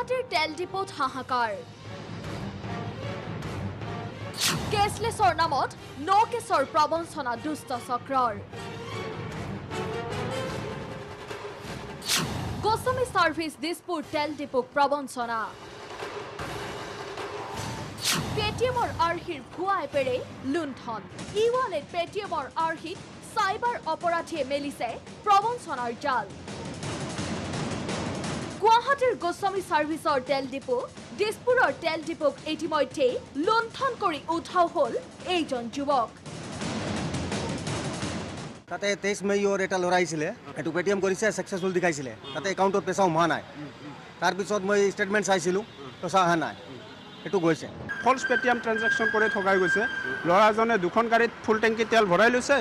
গুৱাহাটীৰ তেল ডিপোত হাহাকাৰ কেছলেছৰ নামত ন কেছৰ প্ৰবঞ্চনা দুষ্ট চক্ৰৰ গোস্বামী সাৰ্ভিস দিছপুৰ তেল ডিপোক প্ৰবঞ্চনা পেটিএমৰ আৰ্হিৰ ভুৱা এপেৰে লুণ্ঠন ই-ৱালেট পেটিএমৰ আৰ্হিত সাইবাৰ অপৰাধীয়ে মেলিছে প্ৰবঞ্চনাৰ জাল গুৱাহাটীৰ গোস্বামী সাৰ্ভিসৰ তেল ডিপো দিছপুৰৰ তেল ডিপোক ইতিমধ্যে লুণ্ঠন কৰি উঠাও হল এইজন যুৱক তাতে 23 মে'ৰ এটা ল'ৰা আহিছিলে এটো পেটিএম কৰিছে সাকসেসফুল দেখাইছিলে তাতে একাউণ্টত পইচা সোমা নাই তাৰ পিছত মই ষ্টেটমেন্ট চাইছিলো পইচা অহা নাই এটো গৈছে ফলছ পেটিএম ট্ৰানজেকশ্যন কৰি ঠগাই গৈছে ল'ৰাজনে দুখন গাড়ীত ফুল টেংকি তেল ভৰাই লৈছে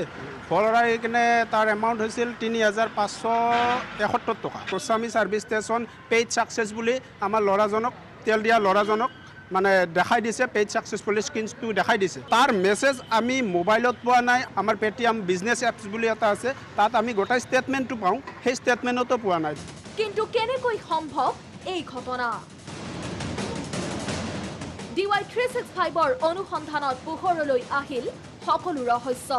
ভৰাই কিনে তাৰ এমাউণ্ট হৈছিল ৩,৫৭১ টকা Goswami service station paid success বুলি আমাৰ ল'ৰাজনক তেল দিয়া ল'ৰাজনক মানে দেখাই দিছে পেইড সাকসেসফুল স্ক্ৰীনটো দেখাই দিছে তাৰ মেছেজ আমি মোবাইলত পোৱা নাই আমাৰ পেটিএম বিজনেছ এপছ বুলি এটা আছে তাত আমি গোটাই ষ্টেটমেণ্টটো পাওঁ সেই ষ্টেটমেণ্টতো পোৱা নাই কিন্তু কেনেকৈ সম্ভৱ এই ঘটনা DY 365ৰ অনুসন্ধানত পোহৰলৈ আহিল সকলো ৰহস্য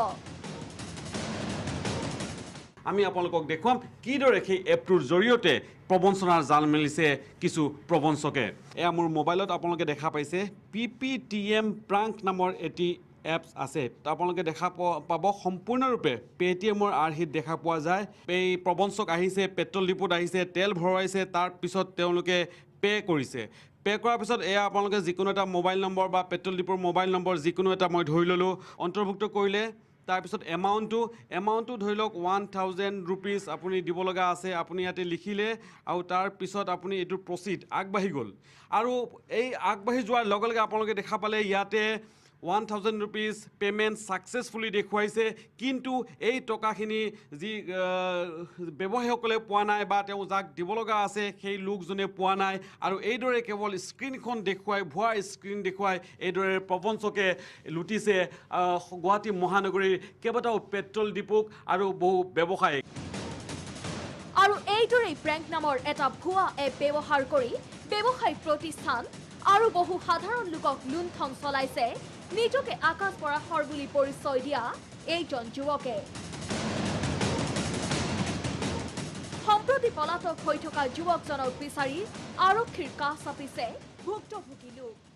আমি আপোনালোকক দেখুৱাম কিদৰে সেই এপটোৰ জৰিয়তে প্ৰবঞ্চনাৰ জাল মেলিছে কিছু প্ৰবঞ্চকে এয়া মোৰ মোবাইলত আপোনালোকে দেখা পাইছে PPTM প্ৰাংক নামৰ এটি এপছ আছে আপোনালোকে দেখা পাব সম্পূৰ্ণৰূপে পেটিএমৰ আৰ্হিত দেখা পোৱা যায় এই প্ৰবঞ্চক আহিছে পেট্ৰল ডিপোত আহিছে তেল ভৰাইছে তাৰ পিছত তেওঁলোকে পে কৰিছে পে কৰাৰ পিছত এয়া আপোনালোকে যিকোনো এটা মোবাইল নম্বৰ বা পেট্ৰল ডিপোৰ মোবাইল নম্বৰ যিকোনো এটা মই ধৰি ল'লোঁ অন্তৰ্ভুক্ত কৰিলে তাৰপিছত এমাউণ্টটো ধৰি লওক 1000 ৰুপিজ আপুনি দিব লগা আছে আপুনি ইয়াতে লিখিলে আৰু তাৰপিছত আপুনি এইটো প্ৰচিড আগবাঢ়ি গ'ল আৰু এই আগবাঢ়ি যোৱাৰ লগে লগে আপোনালোকে দেখা পালে ইয়াতে 1000 ৰুপিজ পেমেণ্ট সাকসেসফুলি দেখুৱাইছে কিন্তু এই টকাখিনি যি ব্যৱসায়ীসকলে পোৱা নাই বা তেওঁ যাক দিব লগা আছে সেই লোকজনে পোৱা নাই আৰু এইদৰে কেৱল স্ক্ৰীনখন দেখুৱাই ভুৱা স্ক্ৰীন দেখুৱাই এইদৰে প্ৰবঞ্চকে লুটিছে গুৱাহাটী মহানগৰীৰ কেইবাটাও পেট্ৰল ডিপোক আৰু বহু ব্যৱসায়ীক আৰু এইদৰে প্ৰেংক নামৰ এটা ভুৱা এপ ব্যৱহাৰ কৰি ব্যৱসায়িক প্ৰতিষ্ঠান আৰু বহু সাধাৰণ লোকক লুণ্ঠন চলাইছে নিজকে আকাশ পৰাশৰ বুলি পৰিচয় দিয়া এইজন যুৱকে সম্প্ৰতি পলাতক হৈ থকা যুৱকজনক বিচাৰি আৰক্ষীৰ কাষ চাপিছে ভুক্তভোগী লোক